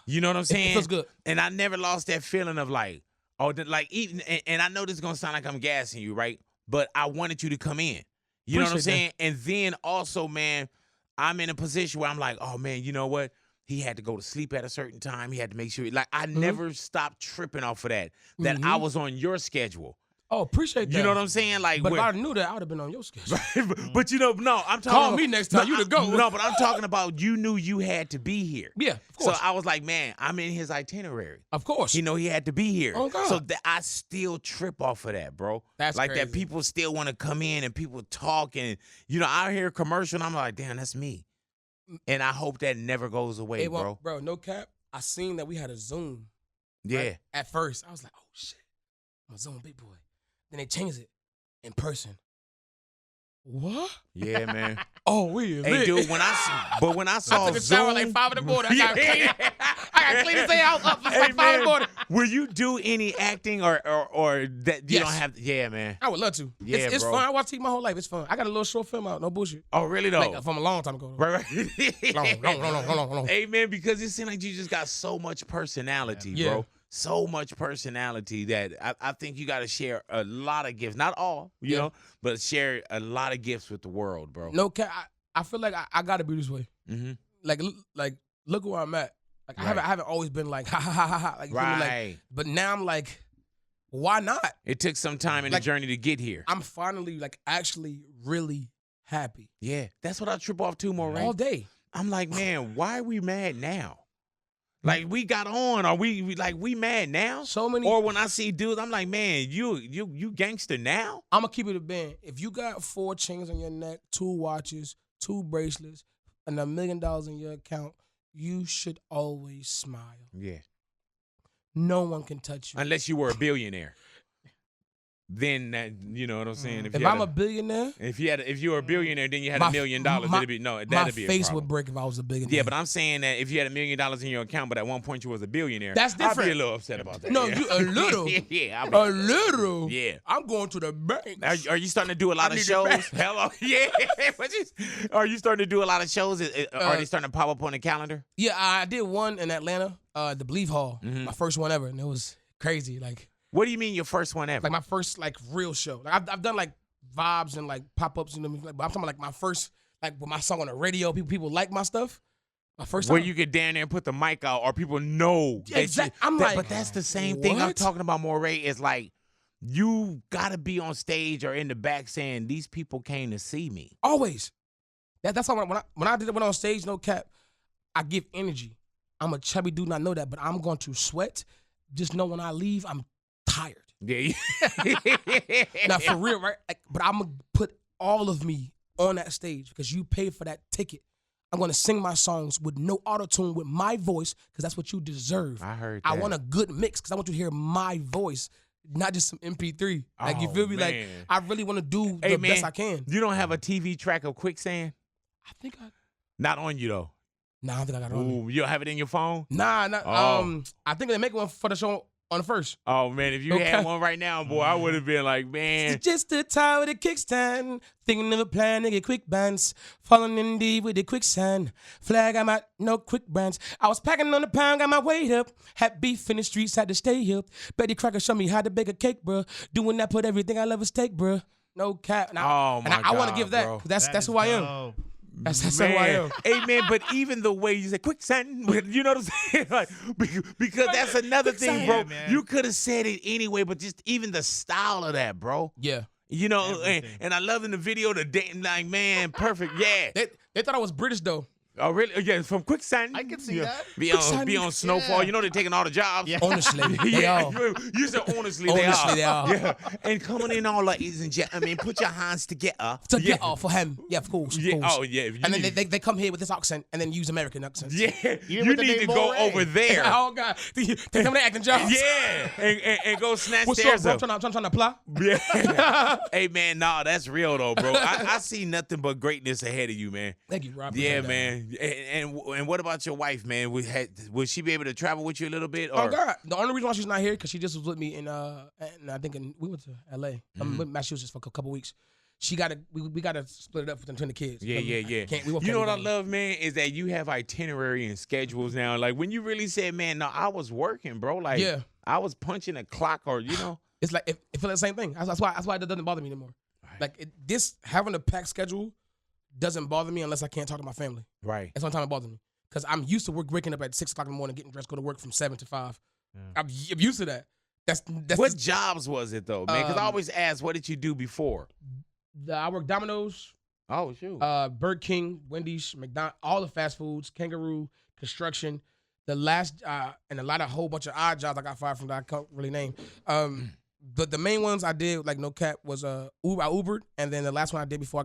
You know what I'm saying? It feels good. And I never lost that feeling of like, like even, and I know this is gonna sound like I'm gassing you, right? But I wanted you to come in. You know what I'm saying? And then also, man, I'm in a position where I'm like, oh man, you know what? He had to go to sleep at a certain time. He had to make sure, like, I never stopped tripping off of that I was on your schedule. Oh, appreciate that. You know what I'm saying? Like, but if I knew that, I would have been on your schedule. but you know, no, I'm talking. Call me next time. You the GOAT. No, but I'm talking about you knew you had to be here. Yeah, of course. So I was like, man, I'm in his itinerary. Of course. You know, he had to be here. Oh, God. So I still trip off of that, bro. That's like crazy. that people still want to come in and people talk and, you know, I hear a commercial and I'm like, damn, that's me. And I hope that never goes away, bro. Bro, no cap. I seen that we had a Zoom. Yeah. Right? At first, I was like, oh, shit. I'm a Zoom big boy. Then they changed it in person. What? Yeah, man. Oh, we Hey, dude, when I saw I took a shower Zoom, like 5 in the morning. I got clean this thing out up like 5 in the morning. Will you do any acting or that you don't have? Yeah, man. I would love to. Yeah, it's bro. fun. I watch TV my whole life. It's fun. I got a little short film out. No bullshit. Oh, really though? Like, from a long time ago. Right. Long. Hey, man, because it seems like you just got so much personality, bro. So much personality that I think you got to share a lot of gifts. Not all, you know, but share a lot of gifts with the world, bro. No cap. I feel like I got to be this way. Mm-hmm. Like look where I'm at. Like Right. I haven't always been like ha ha ha ha ha. Like, you feel me? Right. Like, but now I'm like, why not? It took some time in the journey to get here. I'm finally like actually really happy. Yeah, that's what I trip off too, Morray. All day. I'm like, man, why are we mad now? Like, we got on, are we mad now? So many. Or when I see dudes, I'm like, man, you gangster now? I'm gonna keep it a band. If you got 4 chains on your neck, 2 watches, 2 bracelets, and $1 million in your account, you should always smile. Yeah. No one can touch you. Unless you were a billionaire. Then that, you know what I'm saying? If I'm a billionaire, if you were a billionaire, then you had $1 million. It'd be my that'd be a face problem. would break if I was a billionaire. Yeah, but I'm saying that if you had $1 million in your account, but at one point you was a billionaire, That's different. I'd be a little upset about that. No, yeah. you a little. Yeah, A little. Yeah. I'm going to the bank. Are you starting to do a lot of shows? Hello, yeah. Are you starting to do a lot of shows? Are they starting to pop up on the calendar? Yeah, I did one in Atlanta, the Believe Hall, Mm-hmm. my first one ever, and it was crazy. Like What do you mean your first one ever? my first like real show. Like I've done like vibes and like pop ups, you know. But I'm talking about like my first, like with my song on the radio. People like my stuff. My first Where time. you get down there and put the mic out, or people know. Yeah, exactly. But that's the same thing I'm what? talking about, Morray. Is like you gotta be on stage or in the back saying these people came to see me. Always. That's how when I did it when on stage, no cap, I give energy. I'm a chubby dude, and I know that, but I'm going to sweat just know when I leave, I'm tired. Yeah. Now, for real, right? Like, but I'm going to put all of me on that stage because you paid for that ticket. I'm going to sing my songs with no auto-tune, with my voice, because that's what you deserve. I heard that. I want a good mix because I want you to hear my voice, not just some MP3. Like, you feel me? Man. Like, I really want to do the best I can. You don't have a TV track of Quicksand? I think I... Not on you, though. Nah, I don't think I got it on me. Ooh, you don't have it in your phone? Nah, Oh. I think they make one for the show on the first. Oh, man, if you had one right now, boy, I would have been like, man. It's just the time with the kickstand. Thinking of a plan to get quick bands. Falling in deep with the quicksand. Flag, I'm out, no quick brands. I was packing on the pound, got my weight up. Had beef in the streets, had to stay up. Betty Crocker showed me how to bake a cake, bruh. Doing that, put everything I love is take, bruh. No cap. And I want to give that. Bro. That's who I am. That's who I am. Hey, man, but even the way you say Quicksand, you know what I'm saying? Like, because that's another thing, bro. Yeah, you could have said it anyway, but just even the style of that, bro. Yeah. You know, and I love in the video the dating, like, man, perfect. Yeah. They thought I was British, though. Oh, really? Yeah, from Quicksand. I can see that. Be on Snowfall. Yeah. You know they're taking all the jobs. Yeah. Honestly, they all. You said honestly, Honestly, they are. they are. Yeah. And coming in all ladies and gentlemen, put your hands together. To get off for him. Yeah, of course. Yeah. Of course. Oh, yeah. And then they come here with this accent and then use American accents. Yeah. You You with the need to name go Morray. over there. Oh, God. They come to acting jobs. Yeah. And go snatch What's up, theirs bro? up. I'm trying to apply. Yeah. Hey, man, nah, that's real, though, bro. I see nothing but greatness ahead of you, man. Thank you, Rob. Yeah, man. And what about your wife, man? Will she be able to travel with you a little bit? Or? Oh, God. The only reason why she's not here because she just was with me in I think we went to L.A. With Massachusetts for a couple weeks. We got to split it up between the kids. Yeah. You You know what I love, man, is that you have itinerary and schedules now. Like when you really said, man, no, I was working, bro. Like Yeah. I was punching a clock, or It's like it feels the same thing. That's why it doesn't bother me anymore. Right. Like this having a packed schedule doesn't bother me unless I can't talk to my family. Right. That's the only time it bothers me. Because I'm used to waking up at 6 o'clock in the morning, getting dressed, go to work from 7 to 5. Yeah. I'm used to that. That's What jobs was it though, man? Because I always ask, what did you do before? I work Domino's, Oh shoot. Burger King, Wendy's, McDonald's, all the fast foods, Kangaroo, construction. The last and a whole bunch of odd jobs I got fired from that I can't really name. But the main ones I did, like no cap, was Uber. I Ubered, and then the last one I did before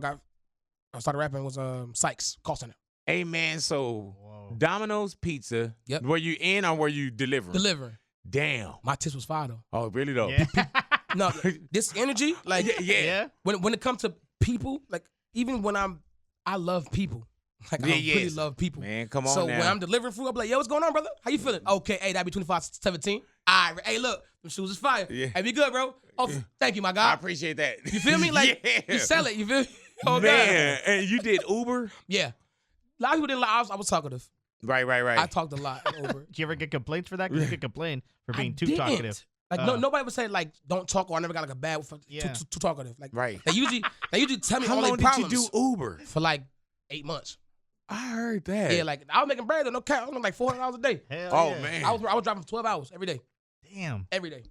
I started rapping was Sykes call center. Hey man, so Whoa. Domino's Pizza. Yep. Were you in or were you delivering? Delivering. Damn. My tips was fire though. Oh really though? Yeah. No, this energy, like Yeah. when it comes to people, like even when I love people. Like I really love people. Man, come on So now. when I'm delivering food, I'm like, yo, what's going on, brother? How you feeling? Okay, hey, that be 25-17. All right, hey, look, them shoes is fire. Yeah. Hey, be good, bro. Oh, thank you, my I guy. appreciate that. You feel me? Like yeah. you sell it. You feel me? Oh Man, God. and you did Uber? Yeah. A lot of people didn't like. I was talkative. Right. I talked a lot over. Did you ever get complaints for that? Because you could complain for being too didn't. talkative. Like nobody would say like don't talk or I never got like a bad for too talkative. Like Right. They usually tell me How all their long did you problems do Uber? for like 8 months. I heard that. Yeah, like I was making bread, no cap. I was making like $400 a day. Hell Oh yeah. man. I was driving 12 hours every day. Damn. Every day.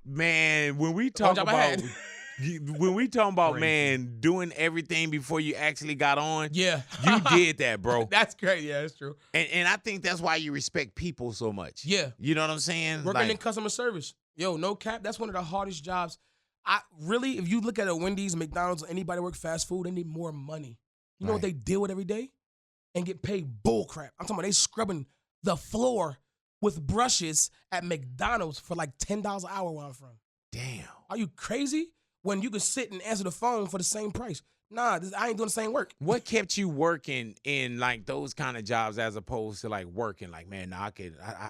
Man, when we talk job I about had. when we talk about Crazy. man doing everything before you actually got on, Yeah. you did that, bro. That's great. Yeah, that's true. And I think that's why you respect people so much. Yeah. You know what I'm saying? Working Like, in customer service. Yo, no cap. That's one of the hardest jobs. I really, if you look at a Wendy's, McDonald's, or anybody work fast food, they need more money. You know what they deal with every day? And get paid bull crap. I'm talking about they scrubbing the floor with brushes at McDonald's for like $10 an hour where I'm from. damn. Are you crazy? When you can sit and answer the phone for the same price. Nah, I ain't doing the same work. What kept you working in like those kind of jobs as opposed to like working like, man, nah,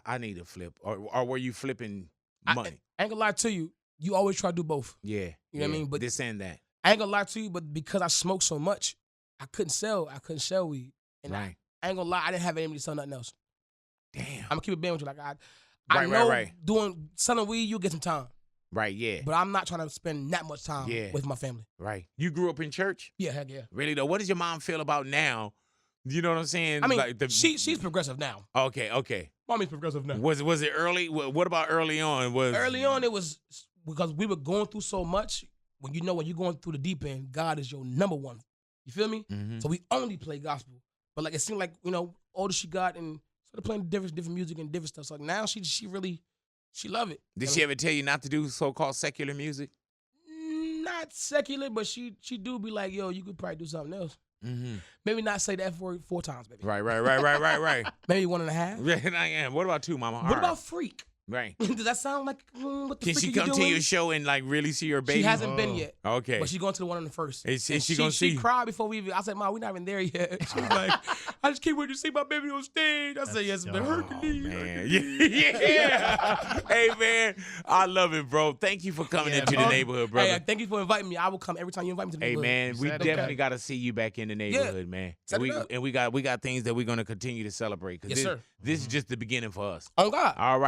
I need to flip, or were you flipping money? I ain't gonna lie to you. You always try to do both. Yeah, You know what I mean? But this and that, I ain't gonna lie to you, but because I smoked so much, I couldn't sell weed. And right? I ain't gonna lie, I didn't have anybody to sell nothing else. Damn. I'm gonna keep it being with you. Like I know doing selling weed, you'll get some time. Right, yeah. But I'm not trying to spend that much time Yeah. with my family. Right. You grew up in church? Yeah, heck yeah. Really though? What does your mom feel about now? You know what I'm saying? I mean, like she's progressive now. Okay. Mommy's progressive now. Was it early? What about early on? Early on, it was because we were going through so much. When you're going through the deep end, God is your number one. You feel me? Mhm. So we only play gospel. But like it seemed like older she got and started playing different music and different stuff. So like now she really She love it. Did she ever tell you not to do so-called secular music? Not secular, but she do be like, yo, you could probably do something else. Mm-hmm. Maybe not say that four times, baby. Right. Maybe 1.5. Yeah, I am. What about 2, mama? What about freak? Right. Does that sound like what the Can freak she are you come to doing? your show and like really see your baby? She hasn't been yet. Okay. But she's going to the one on the first. Is she gonna see? She cried before we even. I said, "Ma, we're not even there yet." She was like, "I just can't wait to see my baby on stage." I said, "Yes, but Hercules." Man. Yeah. Hey, man, I love it, bro. Thank you for coming into the neighborhood, brother. Hey, thank you for inviting me. I will come every time you invite me to the neighborhood. Hey, man, we definitely got to see you back in the neighborhood, man. And we got things that we're gonna continue to celebrate. Yes, sir. This is just the beginning for us. Oh God. All right.